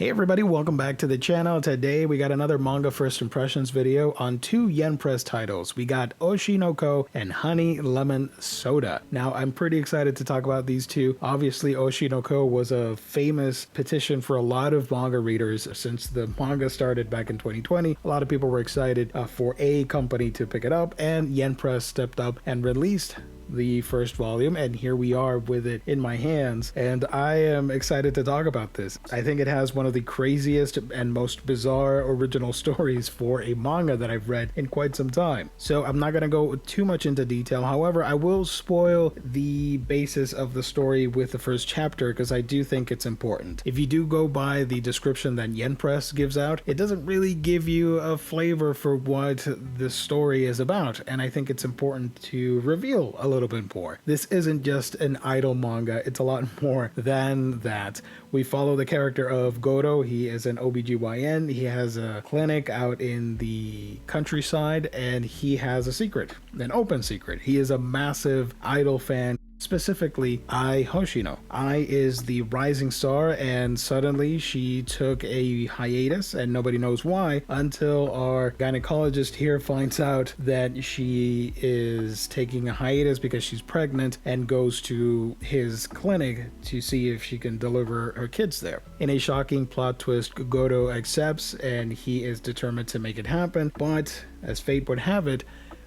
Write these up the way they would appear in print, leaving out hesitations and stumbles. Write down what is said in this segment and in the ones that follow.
Hey everybody, welcome back to the channel. Today we got another manga first impressions video on two Yen Press titles. We got Oshi no Ko and Honey Lemon Soda. Now I'm pretty excited to talk about these two. Obviously Oshi no Ko was a famous petition for a lot of manga readers since the manga started back in 2020. A lot of people were excited for a company to pick it up, and Yen Press stepped up and released the first volume, and here we are with it in my hands, and I am excited to talk about this. I think it has one of the craziest and most bizarre original stories for a manga that I've read in quite some time. So I'm not going to go too much into detail. However, I will spoil the basis of the story with the first chapter because I do think it's important. If you do go by the description that Yen Press gives out, it doesn't really give you a flavor for what the story is about, and I think it's important to reveal a little bit more. This isn't just an idle manga, it's a lot more than that. We follow the character of Goto. He is an OBGYN. He has a clinic out in the countryside, and he has a secret, an open secret. He is a massive idol fan. Specifically, Ai Hoshino. Ai is the rising star, and suddenly she took a hiatus, and nobody knows why, until our gynecologist here finds out that she is taking a hiatus because she's pregnant and goes to his clinic to see if she can deliver her kids there. In a shocking plot twist, Goto accepts, and he is determined to make it happen, but as fate would have it,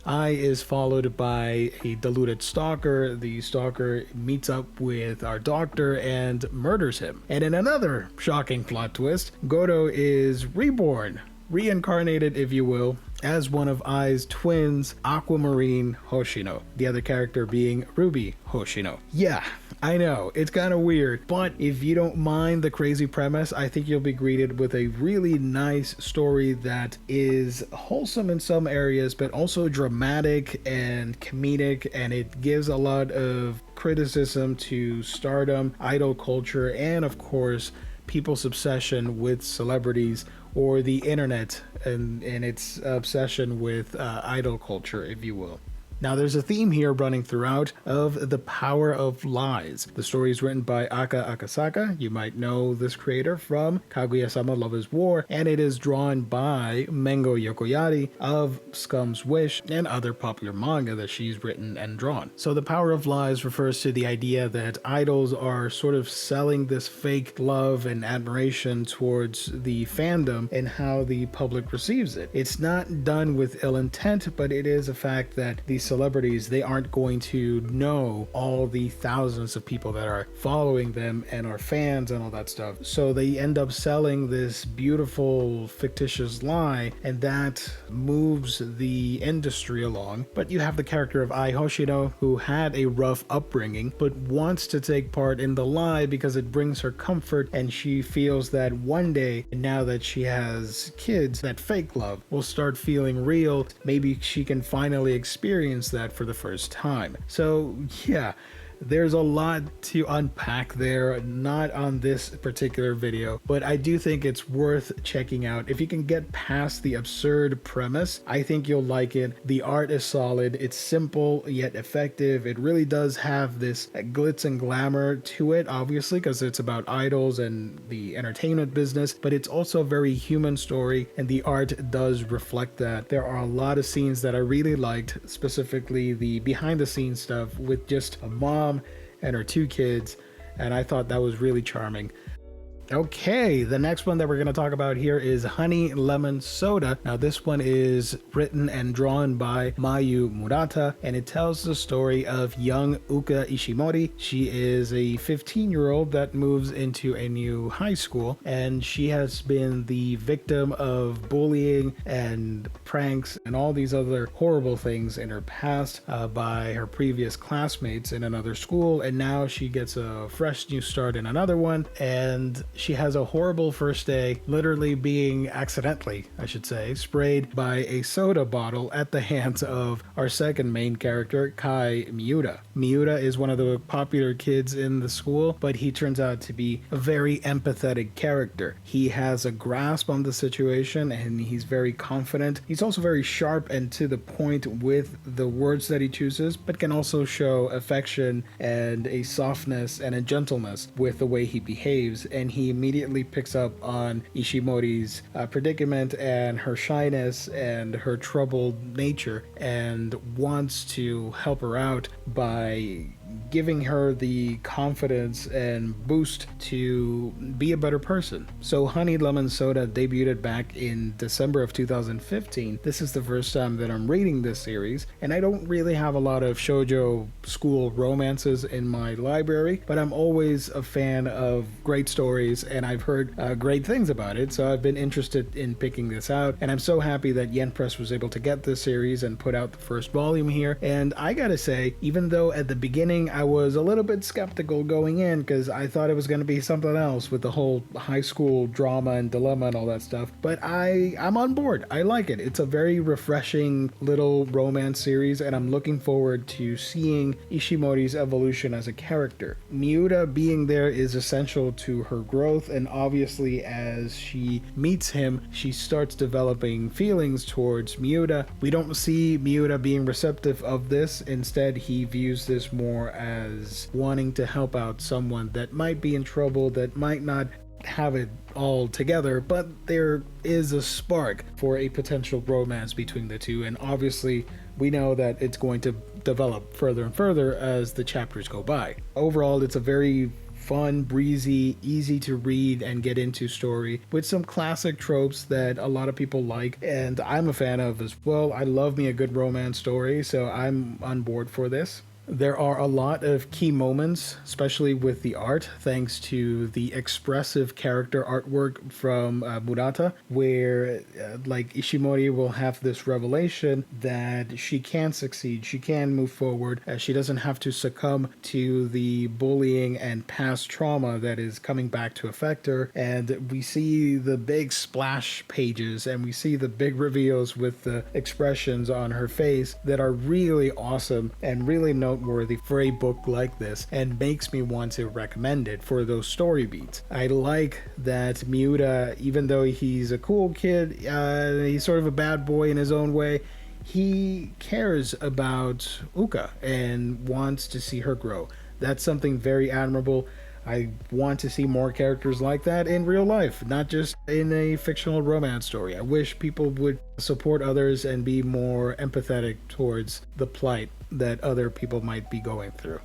Ai is followed by a deluded stalker. The stalker meets up with our doctor and murders him. And in another shocking plot twist, Goto is reborn, reincarnated if you will, as one of Ai's twins, Aquamarine Hoshino, the other character being Ruby Hoshino. Yeah, I know, it's kind of weird, but if you don't mind the crazy premise, I think you'll be greeted with a really nice story that is wholesome in some areas, but also dramatic and comedic, and it gives a lot of criticism to stardom, idol culture, and of course, people's obsession with celebrities or the internet and its obsession with idol culture, if you will. Now, there's a theme here running throughout of the power of lies. The story is written by Aka Akasaka. You might know this creator from Kaguya-sama Love is War, and it is drawn by Mengo Yokoyari of Scum's Wish and other popular manga that she's written and drawn. So the power of lies refers to the idea that idols are sort of selling this fake love and admiration towards the fandom and how the public receives it. It's not done with ill intent, but it is a fact that these celebrities, they aren't going to know all the thousands of people that are following them and are fans and all that stuff. So they end up selling this beautiful fictitious lie, and that moves the industry along. But you have the character of Ai Hoshino, who had a rough upbringing but wants to take part in the lie because it brings her comfort, and she feels that one day, now that she has kids, that fake love will start feeling real. Maybe she can finally experience that for the first time. So yeah, there's a lot to unpack there, not on this particular video, but I do think it's worth checking out. If you can get past the absurd premise, I think you'll like it. The art is solid, it's simple yet effective. It really does have this glitz and glamour to it, obviously, because it's about idols and the entertainment business, but it's also a very human story, and the art does reflect that. There are a lot of scenes that I really liked, specifically the behind the scenes stuff with just a mom and her two kids, and I thought that was really charming. Okay, the next one that we're going to talk about here is Honey Lemon Soda. Now this one is written and drawn by Mayu Murata, and it tells the story of young Uka Ishimori. She is a 15-year-old that moves into a new high school, and she has been the victim of bullying and pranks and all these other horrible things in her past by her previous classmates in another school, and now she gets a fresh new start in another one, and she has a horrible first day, literally being accidentally, I should say, sprayed by a soda bottle at the hands of our second main character, Kai Miura. Miura is one of the popular kids in the school, but he turns out to be a very empathetic character. He has a grasp on the situation, and he's very confident. He's also very sharp and to the point with the words that he chooses, but can also show affection and a softness and a gentleness with the way he behaves, and he he immediately picks up on Ishimori's predicament and her shyness and her troubled nature, and wants to help her out by giving her the confidence and boost to be a better person. So Honey Lemon Soda debuted back in December of 2015. This is the first time that I'm reading this series, and I don't really have a lot of shoujo school romances in my library, but I'm always a fan of great stories, and I've heard great things about it, so I've been interested in picking this out, and I'm so happy that Yen Press was able to get this series and put out the first volume here. And I gotta say, even though at the beginning I was a little bit skeptical going in because I thought it was going to be something else with the whole high school drama and dilemma and all that stuff, but I'm on board. I like it. It's a very refreshing little romance series, and I'm looking forward to seeing Ishimori's evolution as a character. Miura being there is essential to her growth, and obviously as she meets him, she starts developing feelings towards Miura. We don't see Miura being receptive of this. Instead, he views this more as wanting to help out someone that might be in trouble, that might not have it all together, but there is a spark for a potential romance between the two, and obviously we know that it's going to develop further and further as the chapters go by. Overall, it's a very fun, breezy, easy to read and get into story with some classic tropes that a lot of people like, and I'm a fan of as well. I love me a good romance story, so I'm on board for this. There are a lot of key moments, especially with the art, thanks to the expressive character artwork from Murata, where like Ishimori will have this revelation that she can succeed, she can move forward, she doesn't have to succumb to the bullying and past trauma that is coming back to affect her. And we see the big splash pages and we see the big reveals with the expressions on her face that are really awesome and really noteworthy for a book like this, and makes me want to recommend it for those story beats. I like that Miura, even though he's a cool kid, he's sort of a bad boy in his own way, he cares about Uka and wants to see her grow. That's something very admirable. I want to see more characters like that in real life, not just in a fictional romance story. I wish people would support others and be more empathetic towards the plight that other people might be going through.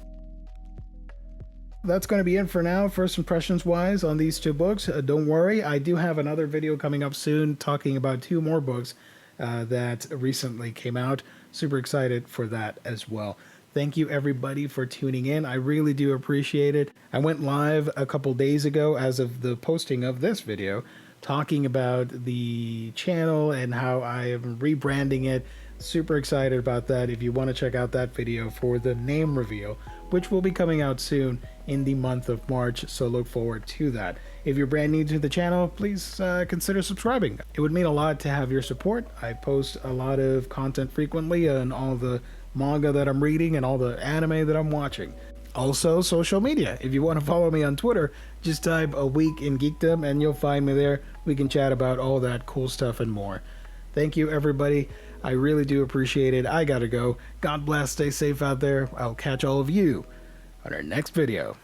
That's going to be it for now, first impressions wise, on these two books. Don't worry, I do have another video coming up soon talking about two more books that recently came out. Super excited for that as well. Thank you everybody for tuning in. I really do appreciate it. I went live a couple days ago as of the posting of this video, talking about the channel and how I am rebranding it. Super excited about that. If you want to check out that video for the name reveal, which will be coming out soon in the month of March, so look forward to that. If you're brand new to the channel, please consider subscribing. It would mean a lot to have your support. I post a lot of content frequently on all the manga that I'm reading and all the anime that I'm watching. Also, social media. If you want to follow me on Twitter, just type "A Week in Geekdom" and you'll find me there. We can chat about all that cool stuff and more. Thank you, everybody. I really do appreciate it. I gotta go. God bless. Stay safe out there. I'll catch all of you on our next video.